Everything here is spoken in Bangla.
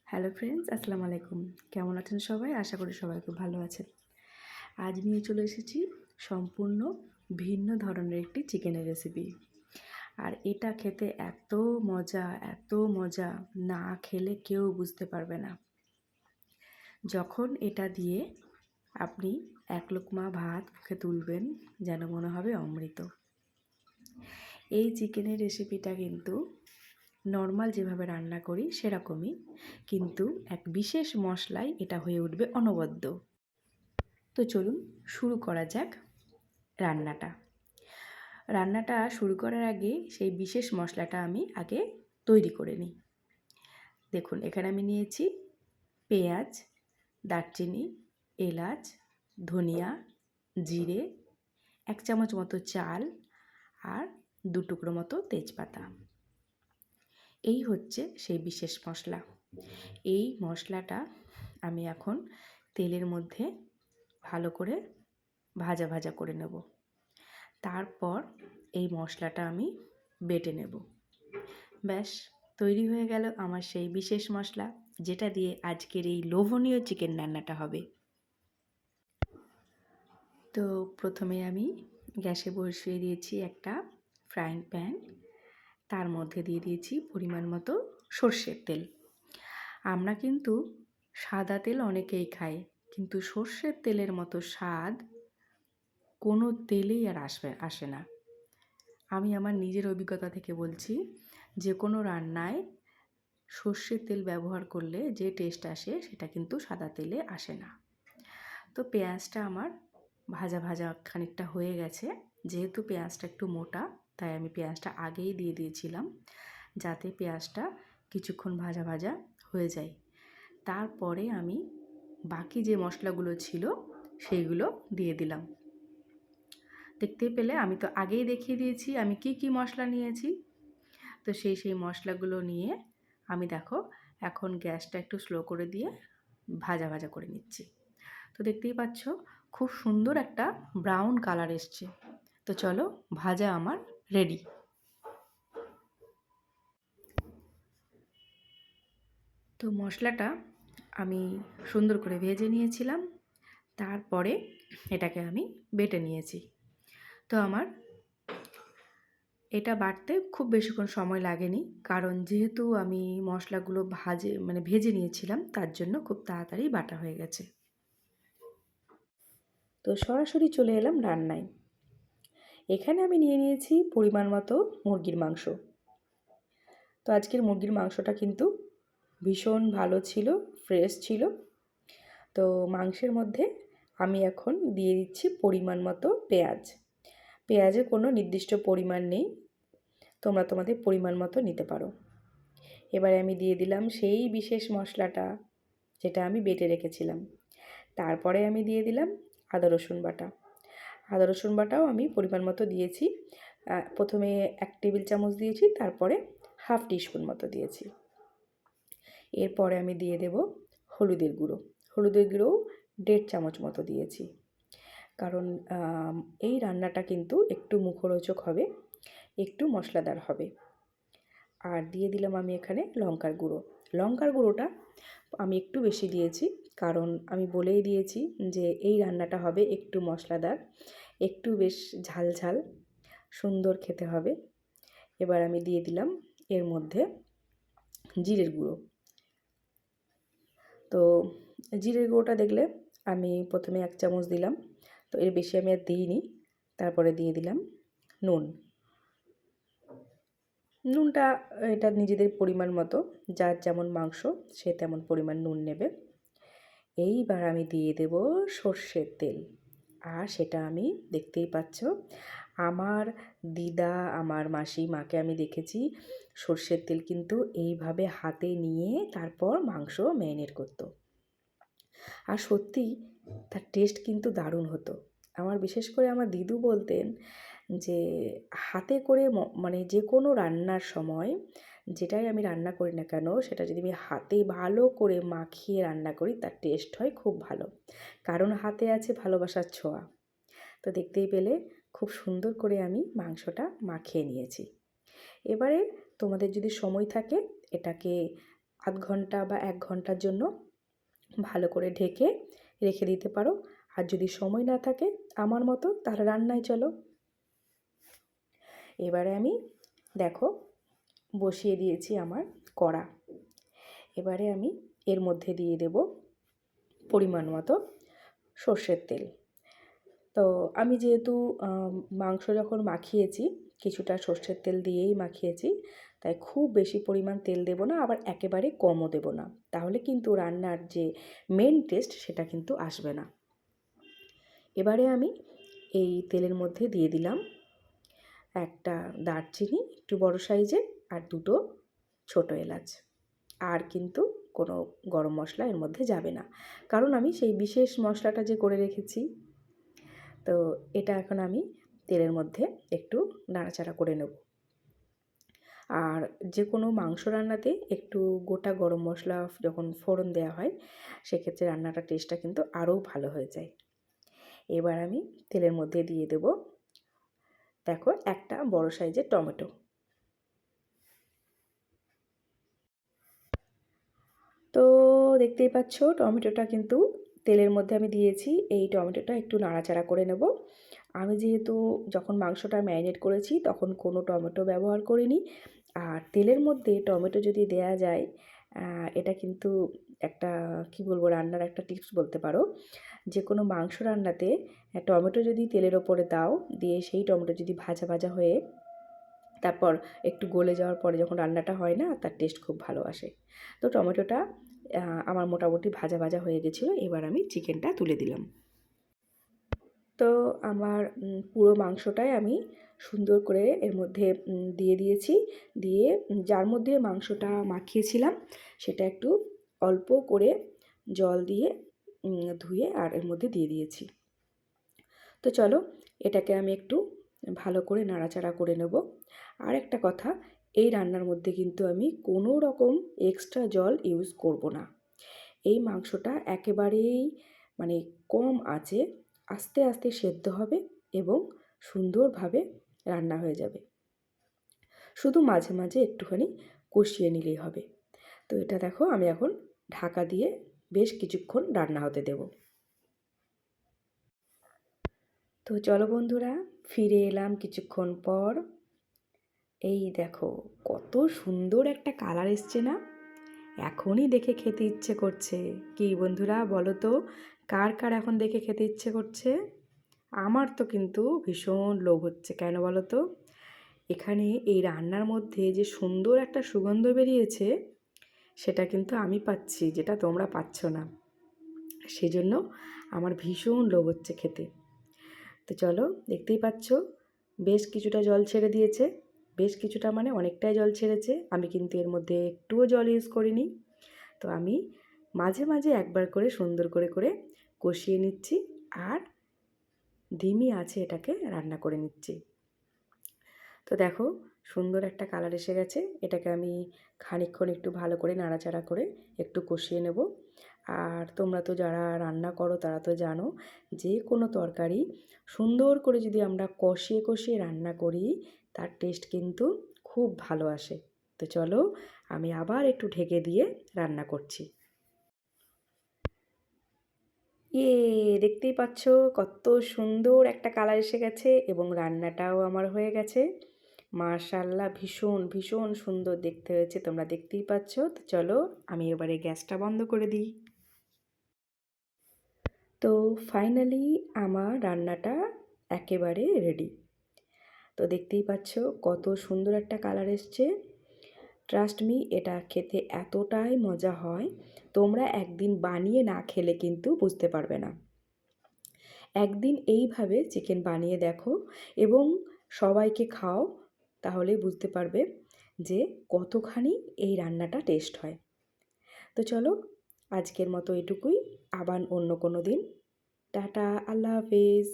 হ্যালো ফ্রেন্ডস, আসসালামু আলাইকুম। কেমন আছেন সবাই? আশা করি সবাই খুব ভালো আছেন। আজ নিয়ে চলে এসেছি সম্পূর্ণ ভিন্ন ধরনের একটি চিকেনের রেসিপি। আর এটা খেতে এত মজা, না খেলে কেউ বুঝতে পারবে না। যখন এটা দিয়ে আপনি এক লোকমা ভাত মুখে তুলবেন, যেন মনে হবে অমৃত। এই চিকেনের রেসিপিটা কিন্তু নর্মাল যেভাবে রান্না করি সেরকমই, কিন্তু এক বিশেষ মশলায় এটা হয়ে উঠবে অনবদ্য। তো চলুন শুরু করা যাক রান্নাটা। রান্নাটা শুরু করার আগে সেই বিশেষ মশলাটা আমি আগে তৈরি করে নিই। দেখুন, এখানে আমি নিয়েছি পেঁয়াজ, দারচিনি, এলাচ, ধনিয়া, জিরে, 1 চামচ মতো চাল আর 2 টুকরো মতো তেজপাতা। এই হচ্ছে সেই বিশেষ মশলা। এই মশলাটা আমি এখন তেলের মধ্যে ভালো করে ভাজা ভাজা করে নেব। তারপর এই মশলাটা আমি বেটে নেব। ব্যাস, তৈরি হয়ে গেল আমার সেই বিশেষ মশলা, যেটা দিয়ে আজকের এই লোভনীয় চিকেন রান্নাটা হবে। তো প্রথমে আমি গ্যাসে বসিয়ে দিয়েছি একটা ফ্রাইং প্যান। তার মধ্যে দিয়ে দিয়েছি পরিমাণ মতো সর্ষের তেল। আমরা কিন্তু সাদা তেল অনেকেই খাই, কিন্তু সর্ষের তেলের মতো স্বাদ কোনো তেলেই আর আসে না। আমি আমার নিজের অভিজ্ঞতা থেকে বলছি, যে কোনো রান্নায় সর্ষের তেল ব্যবহার করলে যে টেস্ট আসে সেটা কিন্তু সাদা তেলে আসে না। তো পেঁয়াজটা আমার ভাজা ভাজা খানিকটা হয়ে গেছে। যেহেতু পেঁয়াজটা একটু মোটা, তাই আমি পেঁয়াজটা আগেই দিয়ে দিয়েছিলাম, যাতে পেঁয়াজটা কিছুক্ষণ ভাজা ভাজা হয়ে যায়। তারপরে আমি বাকি যে মশলাগুলো ছিল সেইগুলো দিয়ে দিলাম। দেখতে পেলে আমি তো আগেই দেখিয়ে দিয়েছি আমি কি মশলা নিয়েছি। তো সেই মশলাগুলো নিয়ে আমি দেখো এখন গ্যাসটা একটু স্লো করে দিয়ে ভাজা ভাজা করে নিচ্ছি। তো দেখতেই পাচ্ছ খুব সুন্দর একটা ব্রাউন কালার এসছে। তো চলো, ভাজা আমার রেডি। তো মশলাটা আমি সুন্দর করে ভেজে নিয়েছিলাম, তারপরে এটাকে আমি বেটে নিয়েছি। তো আমার এটা বাটতে খুব বেশিক্ষণ সময় লাগেনি, কারণ যেহেতু আমি মশলাগুলো ভেজে নিয়েছিলাম, তার জন্য খুব তাড়াতাড়ি বাটা হয়ে গেছে। তো সরাসরি চলে এলাম রান্নায়। এখানে আমি নিয়ে নিয়েছি পরিমাণ মতো মুরগির মাংস। তো আজকের মুরগির মাংসটা কিন্তু ভীষণ ভালো ছিল, ফ্রেশ ছিল। তো মাংসের মধ্যে আমি এখন দিয়ে দিচ্ছি পরিমাণ মতো পেঁয়াজ। পেঁয়াজের কোনো নির্দিষ্ট পরিমাণ নেই, তোমরা তোমাদের পরিমাণ মতো নিতে পারো। এবারে আমি দিয়ে দিলাম সেই বিশেষ মশলাটা, যেটা আমি বেটে রেখেছিলাম। তারপরে আমি দিয়ে দিলাম আদা রসুন বাটা। আদা রসুন বাটাও আমি পরিমাণ মতো দিয়েছি। প্রথমে 1 টেবিল চামচ দিয়েছি, তারপরে হাফ টিস্পুন মতো দিয়েছি। এরপরে আমি দিয়ে দেব হলুদের গুঁড়ো। হলুদের গুঁড়োও 1.5 চামচ মতো দিয়েছি, কারণ এই রান্নাটা কিন্তু একটু মুখরোচক হবে, একটু মশলাদার হবে। আর দিয়ে দিলাম আমি এখানে লঙ্কার গুঁড়ো। লঙ্কার গুঁড়োটা আমি একটু বেশি দিয়েছি, কারণ আমি বলেই দিয়েছি যে এই রান্নাটা হবে একটু মশলাদার, একটু বেশ ঝাল ঝাল, সুন্দর খেতে হবে। এবার আমি দিয়ে দিলাম এর মধ্যে জিরের গুঁড়ো। তো জিরের গুঁড়োটা দেখলে আমি প্রথমে 1 চামচ দিলাম, তো এর বেশি আমি আর দিইনি। তারপরে দিয়ে দিলাম নুন। নুনটা এটা নিজেদের পরিমাণ মতো, যার যেমন মাংস সে তেমন পরিমাণ নুন নেবে। এইবার আমি দিয়ে দেব সর্ষের তেল। আর সেটা আমি দেখতেই পাচ্ছ, আমার দিদা, আমার মাকে আমি দেখেছি সর্ষের তেল কিন্তু এইভাবে হাতে নিয়ে তারপর মাংস ম্যারিনেট করতো। আর সত্যিই তার টেস্ট কিন্তু দারুণ হতো। আমার বিশেষ করে আমার দিদু বলতেন যে হাতে করে যে কোনো রান্নার সময় যেটাই আমি রান্না করি না কেন, সেটা যদি আমি হাতে ভালো করে মাখিয়ে রান্না করি, তার টেস্ট হয় খুব ভালো, কারণ হাতে আছে ভালোবাসার ছোঁয়া। তো দেখতেই পেলে খুব সুন্দর করে আমি মাংসটা মাখিয়ে নিয়েছি। এবারে তোমাদের যদি সময় থাকে, এটাকে আধ ঘন্টা বা 1 ঘন্টার জন্য ভালো করে ঢেকে রেখে দিতে পারো। আর যদি সময় না থাকে আমার মতো, তাহলে রান্নায় চলো। এবারে আমি দেখো বসিয়ে দিয়েছি আমার কড়া। এবারে আমি এর মধ্যে দিয়ে দেব পরিমাণ মতো সর্ষের তেল। তো আমি যেহেতু মাংস যখন মাখিয়েছি কিছুটা সর্ষের তেল দিয়েই মাখিয়েছি, তাই খুব বেশি পরিমাণ তেল দেব না, আবার একেবারে কমও দেব না, তাহলে কিন্তু রান্নার যে মেন টেস্ট সেটা কিন্তু আসবে না। এবারে আমি এই তেলের মধ্যে দিয়ে দিলাম একটা দারচিনি একটু বড় সাইজের, আর 2টো ছোটো এলাচ। আর কিন্তু কোনো গরম মশলা এর মধ্যে যাবে না, কারণ আমি সেই বিশেষ মশলাটা যে করে রেখেছি। তো এটা এখন আমি তেলের মধ্যে একটু নাড়াচাড়া করে নেব। আর যে কোনো মাংস রান্নাতে একটু গোটা গরম মশলা যখন ফোড়ন দেওয়া হয়, সেক্ষেত্রে রান্নাটার টেস্টটা কিন্তু আরও ভালো হয়ে যায়। এবার আমি তেলের মধ্যে দিয়ে দেব দেখো একটা বড় সাইজের টমেটো। তো দেখতেই পাচ্ছ টমেটোটা কিন্তু তেলের মধ্যে আমি দিয়েছি। এই টমেটোটা একটু নাড়াচাড়া করে নেব। আমি যেহেতু যখন মাংসটা ম্যারিনেট করেছি তখন কোনো টমেটো ব্যবহার করিনি। আর তেলের মধ্যে টমেটো যদি দেয়া যায়, এটা কিন্তু একটা কি বলবো, রান্নার একটা টিপস বলতে পারো। যে কোনো মাংস রান্নাতে টমেটো যদি তেলের ওপরে দাও, দিয়ে সেই টমেটো যদি ভাজা ভাজা হয়ে তারপর একটু গলে যাওয়ার পরে যখন রান্নাটা হয় না, তার টেস্ট খুব ভালো আসে। তো টমেটোটা আমার মোটামুটি ভাজা ভাজা হয়ে গেছিলো। এবার আমি চিকেনটা তুলে দিলাম। তো আমার পুরো মাংসটাই আমি সুন্দর করে এর মধ্যে দিয়ে দিয়েছি। দিয়ে যার মধ্যে মাংসটা মাখিয়েছিলাম সেটা একটু অল্প করে জল দিয়ে ধুয়ে আর এর মধ্যে দিয়ে দিয়েছি। তো চলো এটাকে আমি একটু ভালো করে নাড়াচাড়া করে নেব। আর একটা কথা, এই রান্নার মধ্যে কিন্তু আমি কোনো রকম এক্সট্রা জল ইউজ করব না। এই মাংসটা একেবারেই মানে কম আঁচে আস্তে আস্তে সেদ্ধ হবে এবং সুন্দরভাবে রান্না হয়ে যাবে। শুধু মাঝে মাঝে একটুখানি কষিয়ে নিলেই হবে। তো এটা দেখো আমি এখন ঢাকা দিয়ে বেশ কিছুক্ষণ রান্না হতে দেব। তো চলো বন্ধুরা, ফিরে এলাম কিছুক্ষণ পর। এই দেখো কত সুন্দর একটা কালার এসছে না? এখনই দেখে খেতে ইচ্ছে করছে। কি বন্ধুরা বলো তো, কার কার এখন দেখে খেতে ইচ্ছে করছে? আমার তো কিন্তু ভীষণ লোভ হচ্ছে। কেন বলো তো? এখানে এই রান্নার মধ্যে যে সুন্দর একটা সুগন্ধ বেরিয়েছে, সেটা কিন্তু আমি পাচ্ছি, যেটা তোমরা পাচ্ছ না। সেজন্য আমার ভীষণ লোভ হচ্ছে খেতে। তো চলো, দেখতেই পাচ্ছ বেশ কিছুটা জল ছেড়ে দিয়েছে। বেশ কিছুটা মানে অনেকটাই জল ছেড়েছে। আমি কিন্তু এর মধ্যে একটুও জল ইউজ করিনি। তো আমি মাঝে মাঝে একবার করে সুন্দর করে করে কষিয়ে নিচ্ছি আর ধিমি আছে এটাকে রান্না করে নিচ্ছি। তো দেখো সুন্দর একটা কালার এসে গেছে। এটাকে আমি খানিকক্ষণ একটু ভালো করে নাড়াচাড়া করে একটু কষিয়ে নেব। আর তোমরা তো যারা রান্না করো তারা তো জানো, যে কোনো তরকারি সুন্দর করে যদি আমরা কষিয়ে কষিয়ে রান্না করি, তার টেস্ট কিন্তু খুব ভালো আসে। তো চলো আমি আবার একটু ঢেকে দিয়ে রান্না করছি। দেখতেই পাচ্ছ কত সুন্দর একটা কালার এসে গেছে এবং রান্নাটাও আমার হয়ে গেছে। মাশাআল্লাহ, ভীষণ ভীষণ সুন্দর দেখতে হয়েছে, তোমরা দেখতেই পাচ্ছ। তো চলো আমি এবারে গ্যাসটা বন্ধ করে দিই। তো ফাইনালি আমার রান্নাটা একেবারে রেডি। তো দেখতেই পাচ্ছ কত সুন্দর একটা কালার এসছে। ট্রাস্ট মি, এটা খেতে এতটাই মজা হয়, তোমরা একদিন বানিয়ে না খেলে কিন্তু বুঝতে পারবে না। একদিন এইভাবে চিকেন বানিয়ে দেখো এবং সবাইকে খাও, তাহলেই বুঝতে পারবে যে কতখানি এই রান্নাটা টেস্ট হয়। তো চলো আজকের মতো এটুকুই, আবার অন্য কোনো দিন। টাটা, আল্লাহ হাফেজ।